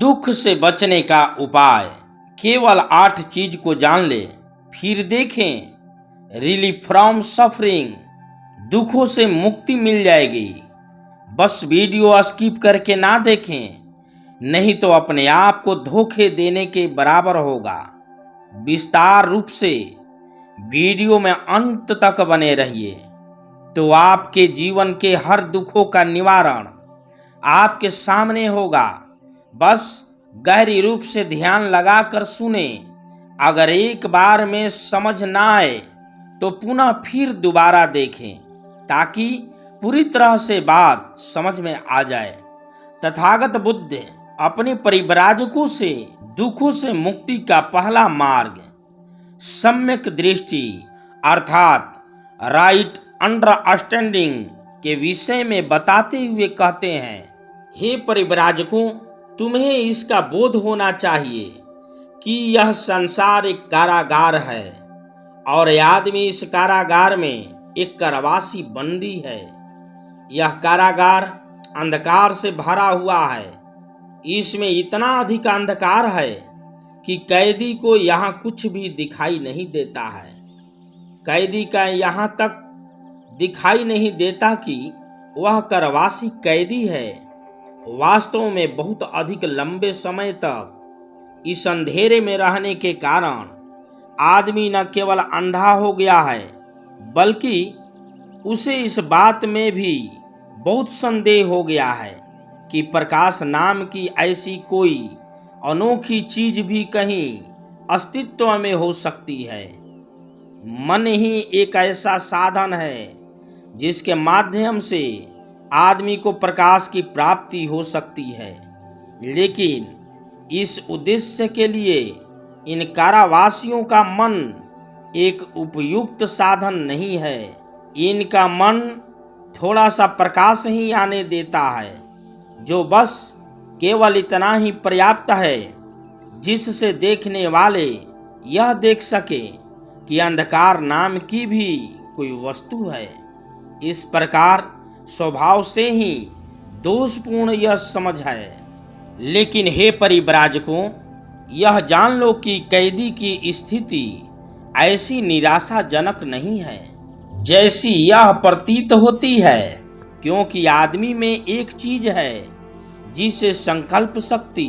दुख से बचने का उपाय। केवल 8 चीज को जान ले, फिर देखें रिलीफ फ्रॉम सफरिंग। दुखों से मुक्ति मिल जाएगी। बस वीडियो स्किप करके ना देखें, नहीं तो अपने आप को धोखे देने के बराबर होगा। विस्तार रूप से वीडियो में अंत तक बने रहिए तो आपके जीवन के हर दुखों का निवारण आपके सामने होगा। बस गहरी रूप से ध्यान लगाकर सुने। अगर एक बार में समझ ना आए तो पुनः फिर दोबारा देखें, ताकि पूरी तरह से बात समझ में आ जाए। तथागत बुद्ध अपने परिव्राजकों से दुखों से मुक्ति का पहला मार्ग सम्यक दृष्टि अर्थात राइट अंडरस्टैंडिंग के विषय में बताते हुए कहते हैं, हे परिव्राजकों, तुम्हें इसका बोध होना चाहिए कि यह संसार एक कारागार है और आदमी इस कारागार में एक कारावासी बंदी है। यह कारागार अंधकार से भरा हुआ है। इसमें इतना अधिक अंधकार है कि कैदी को यहाँ कुछ भी दिखाई नहीं देता है। कैदी का यहाँ तक दिखाई नहीं देता कि वह कारावासी कैदी है। वास्तव में बहुत अधिक लंबे समय तक इस अंधेरे में रहने के कारण आदमी न केवल अंधा हो गया है, बल्कि उसे इस बात में भी बहुत संदेह हो गया है कि प्रकाश नाम की ऐसी कोई अनोखी चीज भी कहीं अस्तित्व में हो सकती है। मन ही एक ऐसा साधन है जिसके माध्यम से आदमी को प्रकाश की प्राप्ति हो सकती है, लेकिन इस उद्देश्य के लिए इन कारावासियों का मन एक उपयुक्त साधन नहीं है। इनका मन थोड़ा सा प्रकाश ही आने देता है, जो बस केवल इतना ही पर्याप्त है जिससे देखने वाले यह देख सके कि अंधकार नाम की भी कोई वस्तु है। इस प्रकार स्वभाव से ही दोषपूर्ण यह समझ है। लेकिन हे परिव्राजकों, यह जान लो कि कैदी की स्थिति ऐसी निराशाजनक नहीं है जैसी यह प्रतीत होती है, क्योंकि आदमी में एक चीज है जिसे संकल्प शक्ति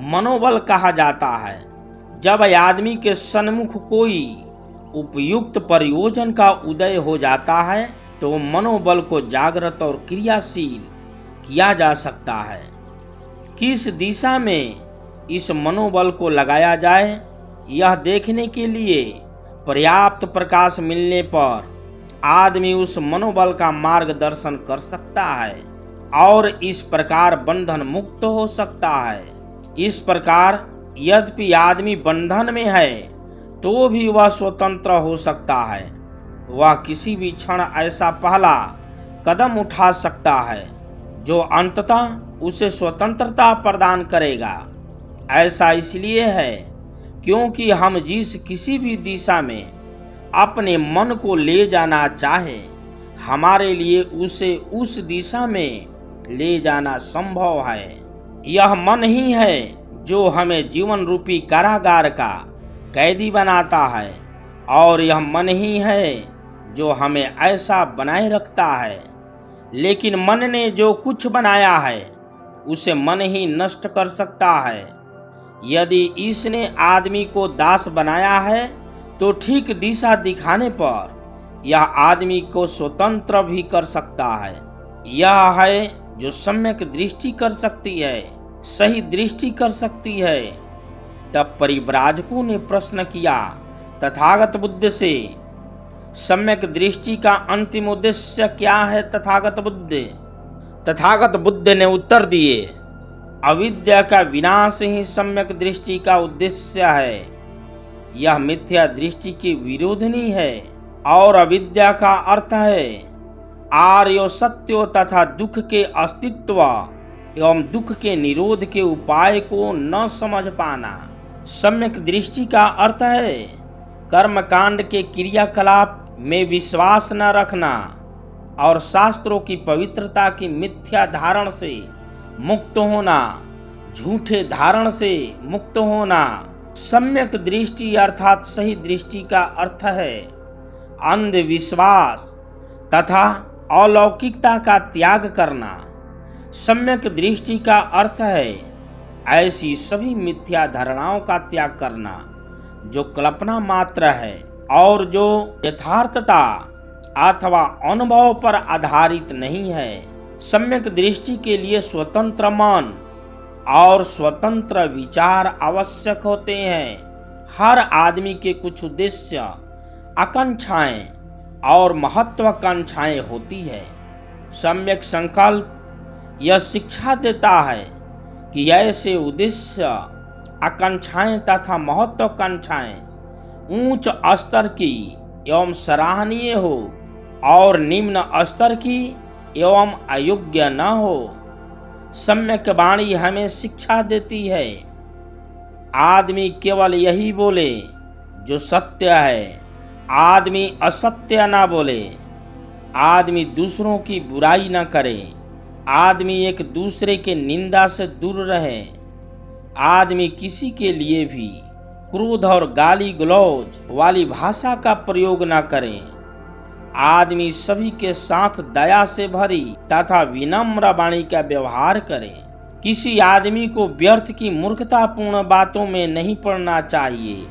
मनोबल कहा जाता है। जब आदमी के सन्मुख कोई उपयुक्त प्रयोजन का उदय हो जाता है तो मनोबल को जागृत और क्रियाशील किया जा सकता है। किस दिशा में इस मनोबल को लगाया जाए, यह देखने के लिए पर्याप्त प्रकाश मिलने पर आदमी उस मनोबल का मार्गदर्शन कर सकता है और इस प्रकार बंधन मुक्त हो सकता है। इस प्रकार यद्यपि आदमी बंधन में है तो भी वह स्वतंत्र हो सकता है। वह किसी भी क्षण ऐसा पहला कदम उठा सकता है जो अंततः उसे स्वतंत्रता प्रदान करेगा। ऐसा इसलिए है क्योंकि हम जिस किसी भी दिशा में अपने मन को ले जाना चाहे, हमारे लिए उसे उस दिशा में ले जाना संभव है। यह मन ही है जो हमें जीवन रूपी कारागार का कैदी बनाता है, और यह मन ही है जो हमें ऐसा बनाए रखता है। लेकिन मन ने जो कुछ बनाया है उसे मन ही नष्ट कर सकता है। यदि इसने आदमी को दास बनाया है तो ठीक दिशा दिखाने पर यह आदमी को स्वतंत्र भी कर सकता है। यह है जो सम्यक दृष्टि कर सकती है, सही दृष्टि कर सकती है। तब परिव्राजकों ने प्रश्न किया तथागत बुद्ध से, सम्यक दृष्टि का अंतिम उद्देश्य क्या है तथागत बुद्ध? तथागत बुद्ध ने उत्तर दिए, अविद्या का विनाश ही सम्यक दृष्टि का उद्देश्य है। यह मिथ्या दृष्टि की विरोधनी है और अविद्या का अर्थ है आर्यो सत्यो तथा दुख के अस्तित्व एवं दुख के निरोध के उपाय को न समझ पाना। सम्यक दृष्टि का अर्थ है कर्मकांड के क्रियाकलाप में विश्वास न रखना और शास्त्रों की पवित्रता की मिथ्या धारण से मुक्त होना, झूठे धारण से मुक्त होना। सम्यक दृष्टि अर्थात सही दृष्टि का अर्थ है अंधविश्वास तथा अलौकिकता का त्याग करना। सम्यक दृष्टि का अर्थ है ऐसी सभी मिथ्या धारणाओं का त्याग करना जो कल्पना मात्र है और जो यथार्थता अथवा अनुभव पर आधारित नहीं है। सम्यक दृष्टि के लिए स्वतंत्र मन और स्वतंत्र विचार आवश्यक होते हैं। हर आदमी के कुछ उद्देश्य, आकांक्षाएं और महत्वाकांक्षाएं होती है। सम्यक संकल्प यह शिक्षा देता है कि ऐसे उद्देश्य, आकांक्षाएं तथा महत्वाकांक्षाएं उच्च स्तर की एवं सराहनीय हो और निम्न स्तर की एवं अयोग्य न हो। सम्यक वाणी हमें शिक्षा देती है आदमी केवल यही बोले जो सत्य है, आदमी असत्य ना बोले, आदमी दूसरों की बुराई न करे, आदमी एक दूसरे के निंदा से दूर रहे, आदमी किसी के लिए भी क्रोध और गाली गलौज वाली भाषा का प्रयोग न करें, आदमी सभी के साथ दया से भरी तथा विनम्र वाणी का व्यवहार करे। किसी आदमी को व्यर्थ की मूर्खतापूर्ण बातों में नहीं पड़ना चाहिए,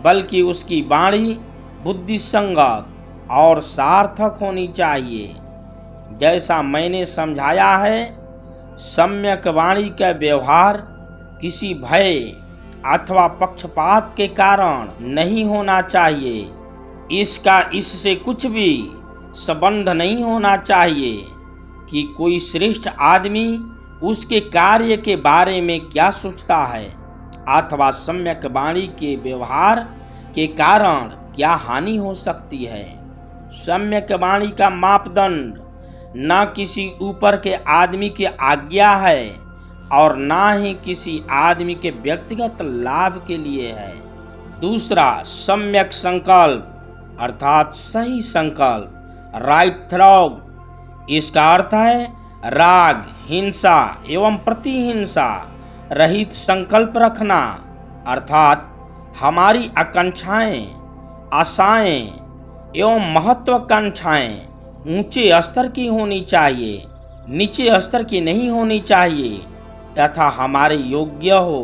बल्कि उसकी वाणी बुद्धिसंगत और सार्थक होनी चाहिए। जैसा मैंने समझाया है, सम्यक वाणी का व्यवहार किसी भय अथवा पक्षपात के कारण नहीं होना चाहिए। इसका इससे कुछ भी संबंध नहीं होना चाहिए कि कोई श्रेष्ठ आदमी उसके कार्य के बारे में क्या सोचता है अथवा सम्यक वाणी के व्यवहार के कारण क्या हानि हो सकती है। सम्यक वाणी का मापदंड न किसी ऊपर के आदमी की आज्ञा है और न ही किसी आदमी के व्यक्तिगत लाभ के लिए है। दूसरा, सम्यक संकल्प अर्थात सही संकल्प, राइट थॉट। इसका अर्थ है राग, हिंसा एवं प्रतिहिंसा रहित संकल्प रखना, अर्थात हमारी आकांक्षाएं, आशाएं एवं महत्वाकांक्षाएं ऊंचे स्तर की होनी चाहिए, नीचे स्तर की नहीं होनी चाहिए तथा हमारे योग्य हो,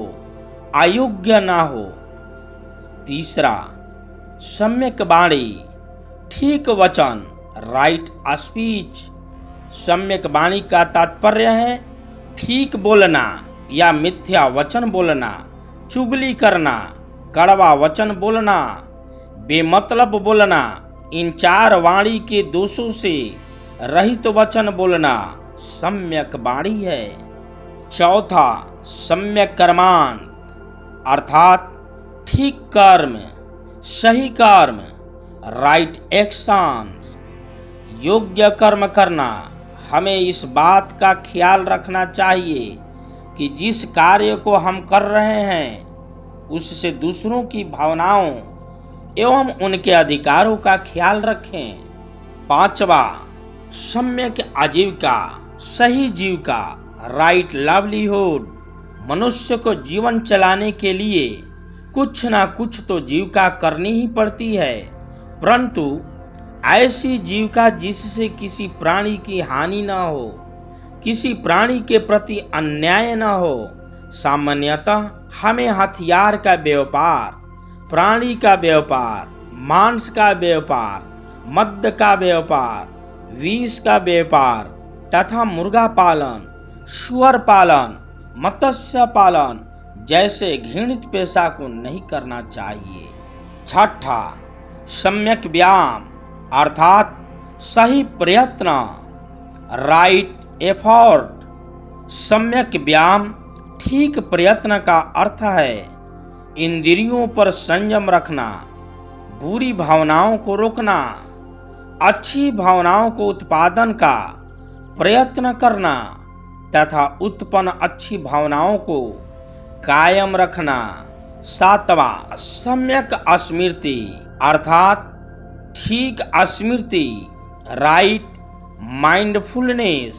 अयोग्य ना हो। तीसरा, सम्यक वाणी, ठीक वचन, राइट स्पीच। सम्यक वाणी का तात्पर्य है ठीक बोलना या मिथ्या वचन बोलना, चुगली करना, कड़वा वचन बोलना, बेमतलब बोलना। इन चार वाणी के दोषों से रहित वचन बोलना सम्यक वाणी है। चौथा, सम्यक कर्मांत अर्थात ठीक कर्म, सही कर्म, राइट एक्शन, योग्य कर्म करना। हमें इस बात का ख्याल रखना चाहिए कि जिस कार्य को हम कर रहे हैं उससे दूसरों की भावनाओं एवं उनके अधिकारों का ख्याल रखें। पांचवा, सम्यक आजीविका, सही जीविका, राइट लाइवलीहुड। मनुष्य को जीवन चलाने के लिए कुछ ना कुछ तो जीविका करनी ही पड़ती है, परंतु ऐसी जीविका जिससे किसी प्राणी की हानि न हो, किसी प्राणी के प्रति अन्याय न हो। सामान्यतः हमें हथियार का व्यापार, प्राणी का व्यापार, मांस का व्यापार, मद्य का व्यापार, विष का व्यापार तथा मुर्गा पालन, सुअर पालन, मत्स्य पालन जैसे घृणित पेशा को नहीं करना चाहिए। छठा, सम्यक व्यायाम अर्थात सही प्रयत्न, राइट एफर्ट। सम्यक व्यायाम ठीक प्रयत्न का अर्थ है इंद्रियों पर संयम रखना, बुरी भावनाओं को रोकना, अच्छी भावनाओं को उत्पादन का प्रयत्न करना तथा उत्पन्न अच्छी भावनाओं को कायम रखना। सातवां, सम्यक स्मृति अर्थात ठीक स्मृति, राइट माइंडफुलनेस।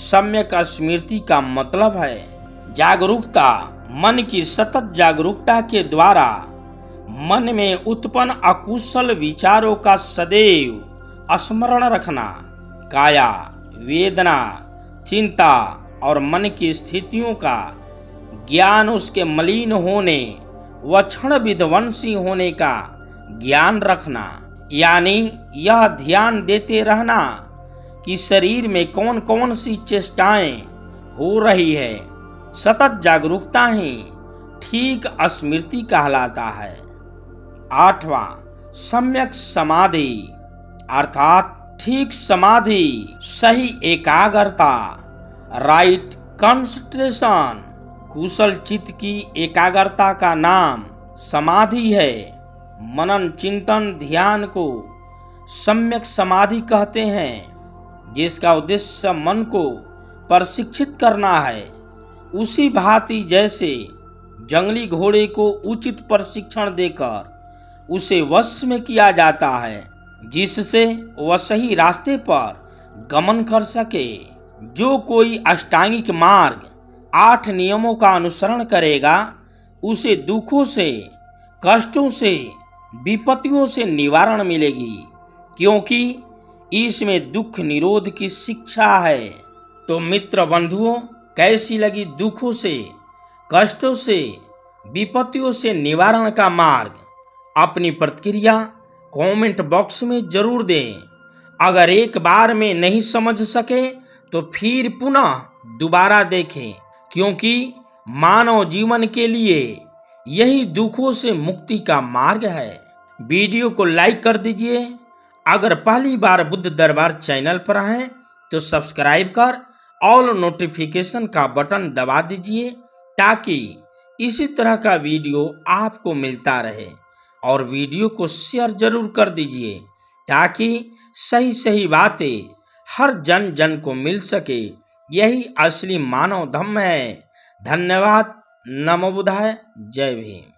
सम्यक स्मृति का मतलब है जागरूकता मन की सतत जागरूकता के द्वारा मन में उत्पन्न अकुशल विचारों का सदैव स्मरण रखना, काया, वेदना, चिंता और मन की स्थितियों का ज्ञान, उसके मलिन होने व क्षण विध्वंसी होने का ज्ञान रखना, यानी यह ध्यान देते रहना कि शरीर में कौन कौन सी चेष्टाएं हो रही है। सतत जागरूकता ही ठीक स्मृति कहलाता है। 8वां, सम्यक समाधि अर्थात ठीक समाधि, सही एकाग्रता, राइट कंसंट्रेशन। कुशल चित्त की एकाग्रता का नाम समाधि है। मनन चिंतन ध्यान को सम्यक समाधि कहते हैं, जिसका उद्देश्य मन को प्रशिक्षित करना है। उसी भांति जैसे जंगली घोड़े को उचित प्रशिक्षण देकर उसे वश में किया जाता है, जिससे वह सही रास्ते पर गमन कर सके। जो कोई अष्टांगिक मार्ग 8 नियमों का अनुसरण करेगा, उसे दुखों से, कष्टों से, विपत्तियों से निवारण मिलेगी, क्योंकि इसमें दुख निरोध की शिक्षा है। तो मित्र बंधुओं, कैसी लगी दुखों से, कष्टों से, विपत्तियों से निवारण का मार्ग? अपनी प्रतिक्रिया कमेंट बॉक्स में जरूर दें। अगर एक बार में नहीं समझ सके तो फिर पुनः दोबारा देखें, क्योंकि मानव जीवन के लिए यही दुखों से मुक्ति का मार्ग है। वीडियो को लाइक कर दीजिए। अगर पहली बार बुद्ध दरबार चैनल पर हैं तो सब्सक्राइब कर ऑल नोटिफिकेशन का बटन दबा दीजिए, ताकि इसी तरह का वीडियो आपको मिलता रहे। और वीडियो को शेयर जरूर कर दीजिए, ताकि सही सही बातें हर जन जन को मिल सके। यही असली मानव धर्म है। धन्यवाद। नमो बुद्धाय। जय भीम।